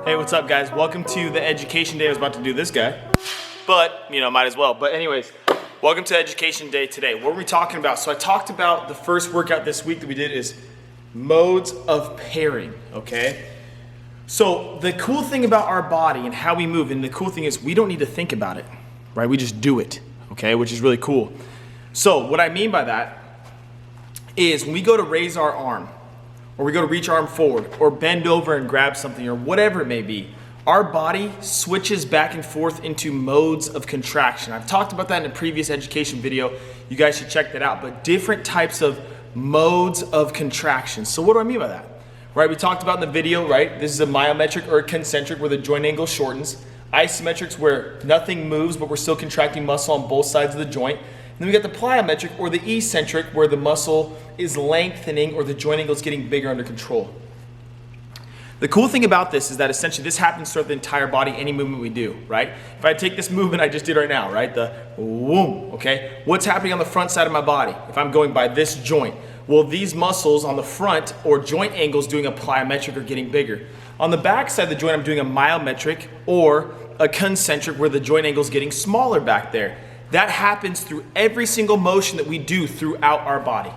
Hey, what's up, guys? Welcome to the education day. I was about to do this guy, but, might as well. But anyways, welcome to education day today. What are we talking about? So I talked about the first workout this week that we did is modes of pairing, okay? So the cool thing about our body and how we move, and the cool thing is we don't need to think about it, right? We just do it, okay? Which is really cool. So what I mean by that is when we go to raise our arm, or we go to reach our arm forward, or bend over and grab something, or whatever it may be, our body switches back and forth into modes of contraction. I've talked about that in a previous education video. You guys should check that out. But different types of modes of contraction. So what do I mean by that? Right, we talked about in the video, right? This is a myometric or a concentric where the joint angle shortens. Isometrics where nothing moves, but we're still contracting muscle on both sides of the joint. Then we got the plyometric or the eccentric where the muscle is lengthening or the joint angle is getting bigger under control. The cool thing about this is that essentially this happens throughout the entire body, any movement we do, right? If I take this movement I just did right now, right? The whoom, okay? What's happening on the front side of my body if I'm going by this joint? Well, these muscles on the front or joint angles doing a plyometric are getting bigger. On the back side of the joint, I'm doing a myometric or a concentric where the joint angle is getting smaller back there. That happens through every single motion that we do throughout our body,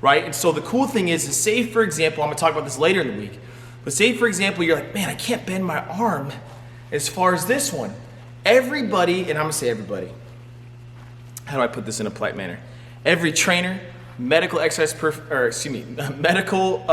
right? And so the cool thing is say, for example, I'm gonna talk about this later in the week, but say, for example, you're like, man, I can't bend my arm as far as this one. Everybody, and I'm gonna say everybody, how do I put this in a polite manner? Every trainer, medical exercise, medical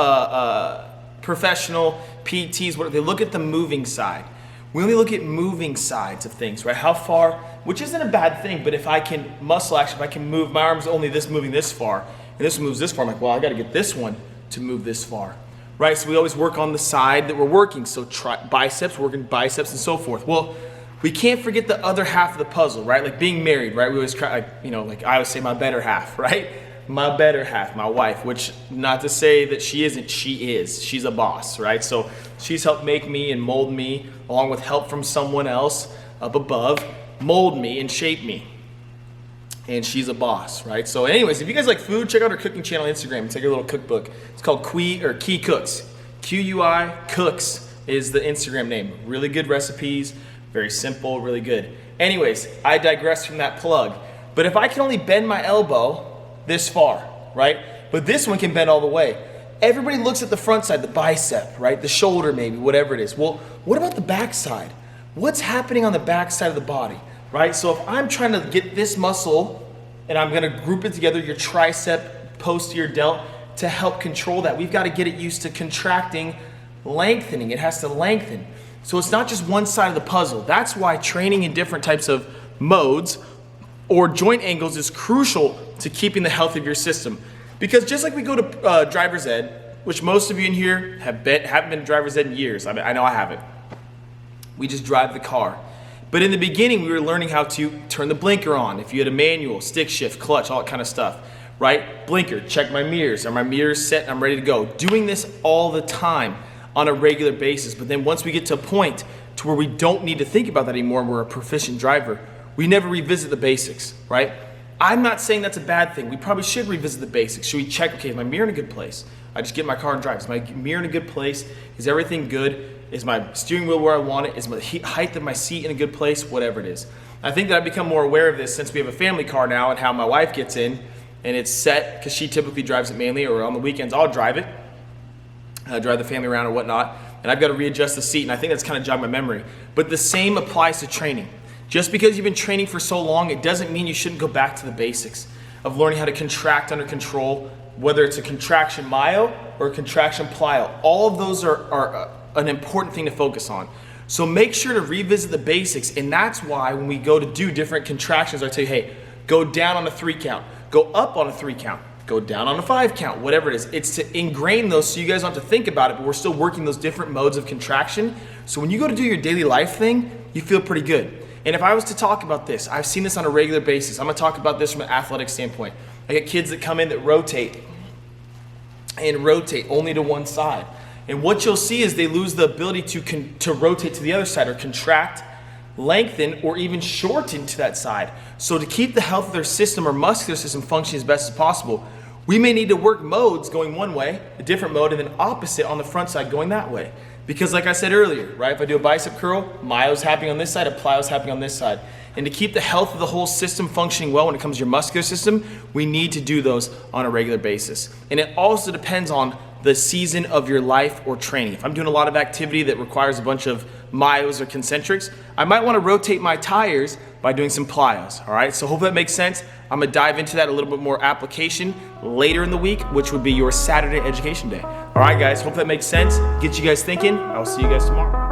professional, PTs, whatever, they look at the moving side. We only look at moving sides of things, right? How far, which isn't a bad thing, but if I can muscle action, if I can move, my arm's only this moving this far, and this moves this far, I'm like, well, I gotta get this one to move this far, right? So we always work on the side that we're working. So biceps, working biceps and so forth. Well, we can't forget the other half of the puzzle, right? Like being married, right? We always try, like I always say my better half, right? My better half, my wife, which not to say that she isn't, she is. She's a boss, right? So she's helped make me and mold me, along with help from someone else up above, mold me and shape me. And she's a boss, right? So anyways, if you guys like food, check out our cooking channel on Instagram. It's like a little cookbook. It's called Key Cooks. Q-U-I Cooks is the Instagram name. Really good recipes, very simple, really good. Anyways, I digress from that plug. But if I can only bend my elbow this far, right? But this one can bend all the way. Everybody looks at the front side, the bicep, right? The shoulder maybe, whatever it is. Well, what about the back side? What's happening on the back side of the body, right? So if I'm trying to get this muscle and I'm gonna group it together, your tricep, posterior delt, to help control that, we've gotta get it used to contracting, lengthening. It has to lengthen. So it's not just one side of the puzzle. That's why training in different types of modes or joint angles is crucial to keeping the health of your system. Because just like we go to driver's ed, which most of you in here haven't been to driver's ed in years. I know I haven't. We just drive the car. But in the beginning, we were learning how to turn the blinker on. If you had a manual, stick shift, clutch, all that kind of stuff, right? Blinker, check my mirrors. Are my mirrors set? I'm ready to go. Doing this all the time on a regular basis. But then once we get to a point to where we don't need to think about that anymore and we're a proficient driver, we never revisit the basics, right? I'm not saying that's a bad thing. We probably should revisit the basics. Should we check, okay, is my mirror in a good place? I just get in my car and drive. Is my mirror in a good place? Is everything good? Is my steering wheel where I want it? Is the height of my seat in a good place? Whatever it is. I think that I've become more aware of this since we have a family car now and how my wife gets in and it's set because she typically drives it mainly, or on the weekends I'll drive it. Drive the family around or whatnot. And I've got to readjust the seat, and I think that's kind of jogged my memory. But the same applies to training. Just because you've been training for so long, it doesn't mean you shouldn't go back to the basics of learning how to contract under control, whether it's a contraction myo or a contraction plyo. All of those are an important thing to focus on. So make sure to revisit the basics, and that's why when we go to do different contractions, I tell you, hey, go down on a 3 count, go up on a 3 count, go down on a 5 count, whatever it is. It's to ingrain those so you guys don't have to think about it, but we're still working those different modes of contraction. So when you go to do your daily life thing, you feel pretty good. And if I was to talk about this, I've seen this on a regular basis. I'm gonna talk about this from an athletic standpoint. I get kids that come in that rotate only to one side. And what you'll see is they lose the ability to rotate to the other side or contract, lengthen, or even shorten to that side. So to keep the health of their system or muscular system functioning as best as possible, We may need to work modes going one way, a different mode, and then opposite on the front side going that way. Because like I said earlier, right, if I do a bicep curl, myo's happening on this side, a plyo's happening on this side. And to keep the health of the whole system functioning well when it comes to your muscular system, we need to do those on a regular basis. And it also depends on the season of your life or training. If I'm doing a lot of activity that requires a bunch of myos or concentrics, I might want to rotate my tires by doing some plyos, all right? So hope that makes sense. I'm gonna dive into that a little bit more application later in the week, which would be your Saturday education day. All right, guys, hope that makes sense. Get you guys thinking. I will see you guys tomorrow.